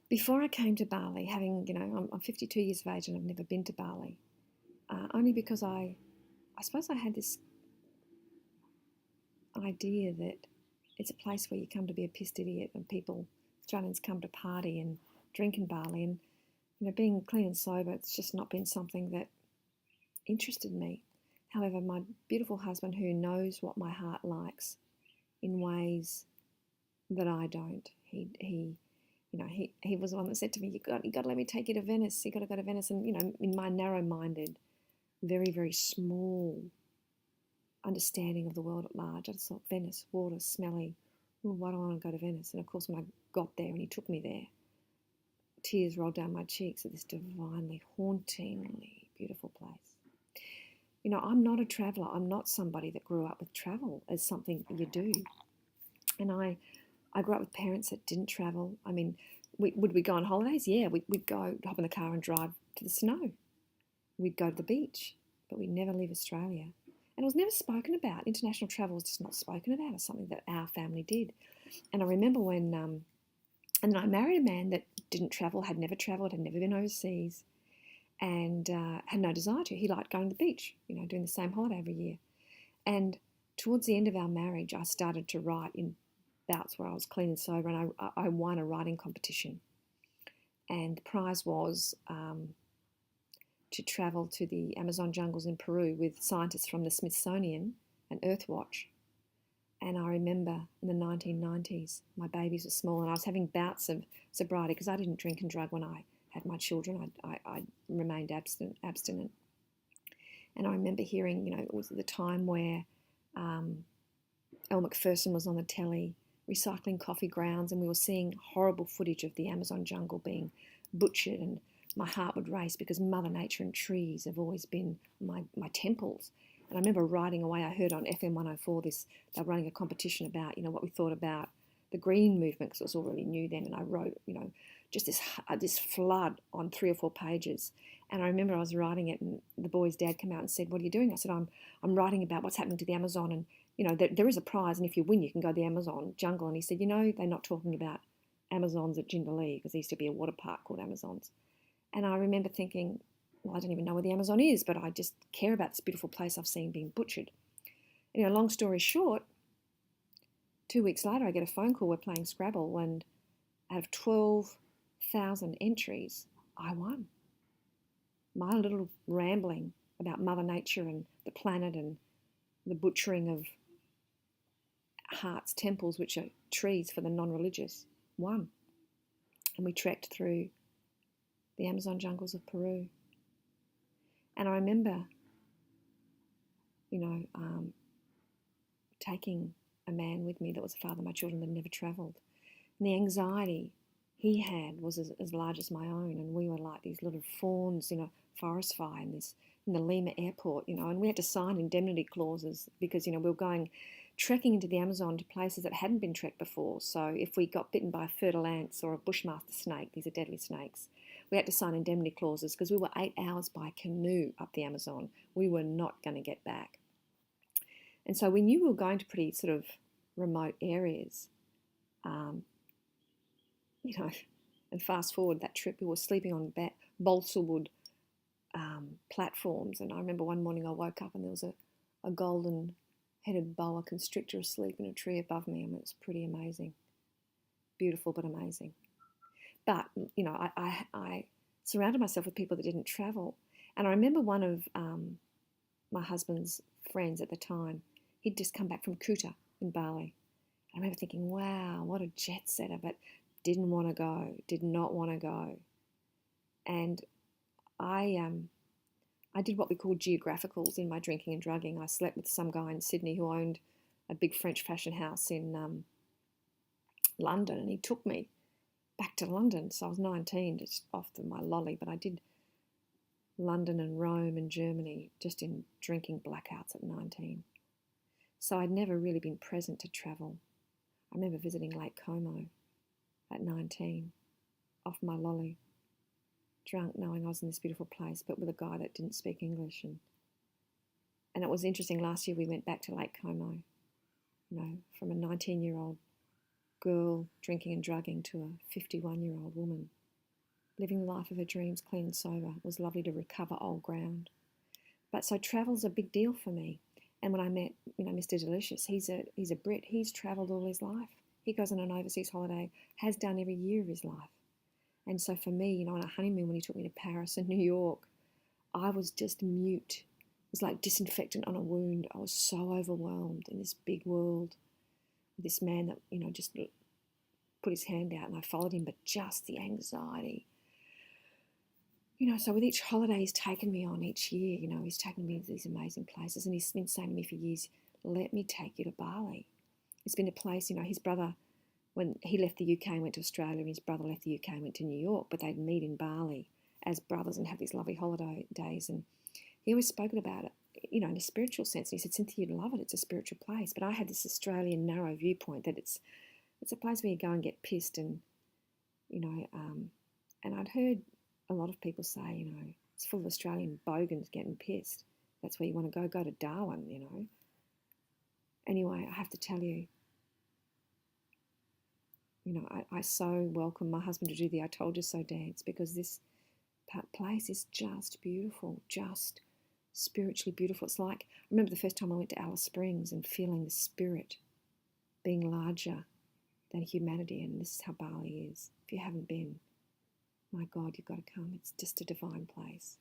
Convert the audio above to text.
before I came to Bali, having, I'm 52 years of age and I've never been to Bali, only because I suppose I had this idea that it's a place where you come to be a pissed idiot and people, Australians come to party and drink in Bali. And, being clean and sober, it's just not been something that interested me. However, my beautiful husband, who knows what my heart likes in ways that I don't, he was the one that said to me, you got to let me take you to Venice. You got to go to Venice. And, in my narrow-minded, very, very small understanding of the world at large, I just thought Venice, water, smelly. Well, why do I want to go to Venice? And of course, when I got there and he took me there, tears rolled down my cheeks at this divinely, hauntingly beautiful place. I'm not a traveller. I'm not somebody that grew up with travel as something you do. And I grew up with parents that didn't travel. I mean, would we go on holidays? Yeah, we'd go hop in the car and drive to the snow. We'd go to the beach, but we'd never leave Australia. And it was never spoken about. International travel was just not spoken about as something that our family did. And I remember when, and then I married a man that didn't travel, had never travelled, had never been overseas, and had no desire to. He liked going to the beach, doing the same holiday every year. And towards the end of our marriage, I started to write in bouts where I was clean and sober, and I won a writing competition. And the prize was to travel to the Amazon jungles in Peru with scientists from the Smithsonian and Earthwatch. And I remember in the 1990s, my babies were small and I was having bouts of sobriety because I didn't drink and drug when I had my children. I remained abstinent. And I remember hearing, it was the time where Elle Macpherson was on the telly recycling coffee grounds, and we were seeing horrible footage of the Amazon jungle being butchered, and my heart would race because Mother Nature and trees have always been my temples. And I remember writing away. I heard on FM 104 they were running a competition about, what we thought about the green movement, because it was all really new then. And I wrote, just this flood on 3 or 4 pages. And I remember I was writing it, and the boy's dad came out and said, "What are you doing?" I said, "I'm writing about what's happening to the Amazon, and there is a prize, and if you win, you can go to the Amazon jungle." And he said, "They're not talking about Amazons at Jindalee, because there used to be a water park called Amazons." And I remember thinking, well, I don't even know where the Amazon is, but I just care about this beautiful place I've seen being butchered. Long story short, 2 weeks later, I get a phone call. We're playing Scrabble, and out of 12,000 entries, I won. My little rambling about Mother Nature and the planet and the butchering of hearts, temples, which are trees for the non-religious, won. And we trekked through the Amazon jungles of Peru. And I remember, taking a man with me that was the father of my children that had never travelled. And the anxiety he had was as large as my own. And we were like these little fawns in a forest fire in the Lima airport, and we had to sign indemnity clauses because, we were going trekking into the Amazon to places that hadn't been trekked before. So if we got bitten by a fertile ants or a bushmaster snake, these are deadly snakes, we had to sign indemnity clauses because we were 8 hours by canoe up the Amazon. We were not going to get back. And so we knew we were going to pretty sort of remote areas, and fast forward that trip, we were sleeping on balsa wood platforms. And I remember one morning I woke up and there was a golden-headed boa constrictor asleep in a tree above me. It was pretty amazing. Beautiful, but amazing. But, I surrounded myself with people that didn't travel. And I remember one of my husband's friends at the time, he'd just come back from Kuta in Bali. I remember thinking, wow, what a jet setter, but did not want to go. And I did what we call geographicals in my drinking and drugging. I slept with some guy in Sydney who owned a big French fashion house in London, and he took me back to London. So I was 19, just off to my lolly, but I did London and Rome and Germany just in drinking blackouts at 19. So I'd never really been present to travel. I remember visiting Lake Como at 19, off my lolly, drunk, knowing I was in this beautiful place, but with a guy that didn't speak English. And it was interesting, last year we went back to Lake Como, from a 19-year-old girl drinking and drugging to a 51-year-old woman living the life of her dreams, clean and sober. It was lovely to recover old ground. But so travel's a big deal for me. And when I met, Mr. Delicious, he's a Brit. He's travelled all his life. He goes on an overseas holiday, has done every year of his life. And so for me, on a honeymoon when he took me to Paris and New York, I was just mute. It was like disinfectant on a wound. I was so overwhelmed in this big world. This man that, just put his hand out and I followed him, but just the anxiety. So with each holiday he's taken me on each year, he's taken me to these amazing places, and he's been saying to me for years, let me take you to Bali. It's been a place, his brother, when he left the UK and went to Australia, and his brother left the UK and went to New York, but they'd meet in Bali as brothers and have these lovely holiday days. And he always spoken about it, in a spiritual sense. And he said, Cynthia, you'd love it. It's a spiritual place. But I had this Australian narrow viewpoint that it's a place where you go and get pissed and, and I'd heard a lot of people say, it's full of Australian bogans getting pissed. That's where you want to go to Darwin, Anyway, I have to tell you, I so welcome my husband to do the I Told You So dance, because this place is just beautiful, just spiritually beautiful. It's like, I remember the first time I went to Alice Springs and feeling the spirit being larger than humanity, and this is how Bali is. If you haven't been, my God, you've got to come. It's just a divine place.